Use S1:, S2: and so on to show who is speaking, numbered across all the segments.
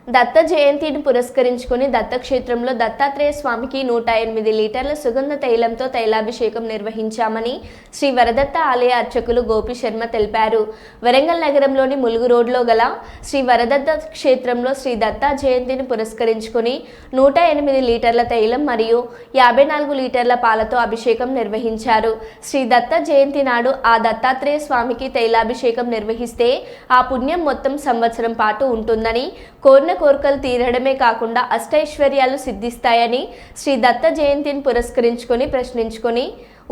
S1: దత్త జయంతిని పురస్కరించుకుని దత్తక్షేత్రంలో దత్తాత్రేయ స్వామికి 108 లీటర్ల సుగంధ తైలంతో తైలాభిషేకం నిర్వహించామని శ్రీ వరదత్త ఆలయ అర్చకులు గోపి శర్మ తెలిపారు. వరంగల్ నగరంలోని ములుగు రోడ్లో గల శ్రీ వరదత్త క్షేత్రంలో శ్రీ దత్త జయంతిని పురస్కరించుకుని 108 లీటర్ల తైలం మరియు 54 లీటర్ల పాలతో అభిషేకం నిర్వహించారు. శ్రీ దత్త జయంతి నాడు ఆ దత్తాత్రేయ స్వామికి తైలాభిషేకం నిర్వహిస్తే ఆ పుణ్యం మొత్తం సంవత్సరం పాటు ఉంటుందని, కోరిన కోరికలు తీరడమే కాకుండా అష్టైశ్వర్యాలు సిద్ధిస్తాయని శ్రీ దత్త జయంతిని పురస్కరించుకొని ప్రశ్నించుకొని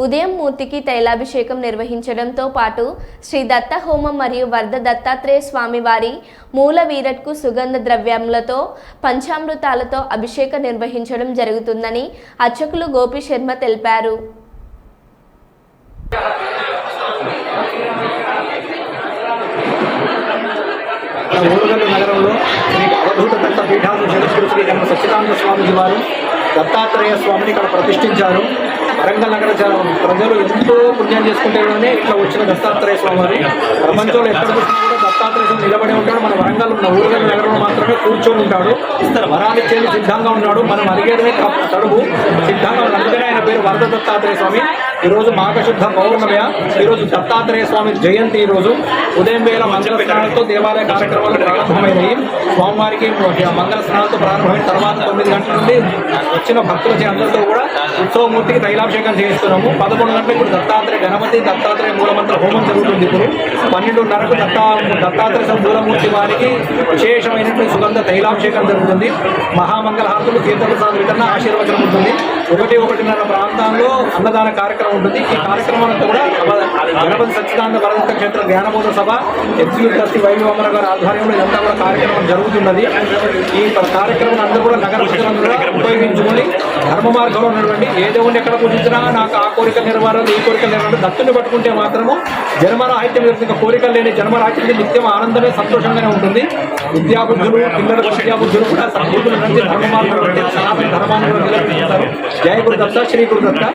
S1: ఉదయం మూర్తికి తైలాభిషేకం నిర్వహించడంతో పాటు శ్రీ దత్త హోమం మరియు వరద దత్తాత్రేయ స్వామి వారి మూల వీరట్కు సుగంధ ద్రవ్యములతో పంచామృతాలతో అభిషేకం నిర్వహించడం జరుగుతుందని అర్చకులు గోపి శర్మ తెలిపారు.
S2: ఊరుగల్లు నగరంలో అవధూత దత్త పీఠాధీశులు శ్రీ జన్మ సచ్చిదానంద స్వామిజీ వారు దత్తాత్రేయ స్వామిని ఇక్కడ ప్రతిష్ఠించారు. వరంగల్ నగర ప్రజలు ఎంతో పుణ్యం చేసుకుంటేనే ఇట్లా వచ్చిన దత్తాత్రేయ స్వామి వారు ప్రపంచంలో ఎక్కడ చూసినా కూడా దత్తాత్రేయ స్వామి నిలబడి ఉంటాడు. మన వరంగల్ ఉన్న ఊరుగల్లు నగరంలో మాత్రమే కూర్చొని ఉంటాడు. వరాలు చేసి సిద్ధంగా ఉన్నాడు. మనం అడిగేదే తడువు సిద్ధంగా ఉన్నాడు. అందుకనే ఆయన పేరు వరద దత్తాత్రేయ స్వామి. ఈరోజు మాఘశుద్ధ పౌర్ణమి. ఈరోజు దత్తాత్రేయ స్వామి జయంతి. ఈరోజు ఉదయం వేళ మంగళ స్నానాలతో దేవాలయ కార్యక్రమాలు ప్రారంభమైనవి. స్వామివారికి మంగళ స్నానాలతో ప్రారంభమైన తర్వాత 9 గంటల నుండి వచ్చిన భక్తుల అందరితో కూడా ఉత్సవమూర్తికి తైలాభిషేకం చేయిస్తున్నాము. 11 గంటలకు ఇప్పుడు దత్తాత్రేయ గణపతి దత్తాత్రేయ మూలమంత్ర హోమం జరుగుతుంది. ఇప్పుడు 12:30కు దత్తాత్రేయ మూలమూర్తి వారికి విశేషమైనటువంటి సుగంధ తైలాభిషేకం జరుగుతుంది. మహామంగళహారతులు తీర్థప్రసాద వితరణ ఆశీర్వచనం ఉంటుంది. 1:30 ప్రాంతాల్లో అన్నదాన కార్యక్రమం ఉంటుంది. ఈ కార్యక్రమాలతో కూడా గణపతి సచ్చిదానంద వరదత్త క్షేత్ర జ్ఞానబోధ సభ ఎగ్జిక్యూటివ్ ట్రస్టీ వైవివమర గారి ఆధ్వర్యంలో ఇదంతా కూడా కార్యక్రమం జరుగుతున్నది. ఈ కార్యక్రమం అందరూ కూడా నగర ప్రజలందరూ ఉపయోగించుకొని ధర్మ మార్గంలో ఉన్నటువంటి ఏ దేవుడిని ఎక్కడ పూజించినా నాకు ఆ కోరిక నెరవేరాలి, ఈ కోరిక నెరవేరాలి, దత్తుని పట్టుకుంటే మాత్రము జన్మరాహిత్యం ఇంకా కోరికలు లేని జన్మరాహిత్యం నిత్యం ఆనందమే సంతోషంగానే ఉంటుంది. విద్యాబుద్ధులు పిల్లల విద్యాబుద్ధులు కూడా సద్బుద్ధులు నుంచి ధర్మ మార్గంలో సనాతన ధర్మాన్ని కూడా నిలబెట్టుకుంటారు. జయ గురుదత్త, శ్రీ గురుదత్త.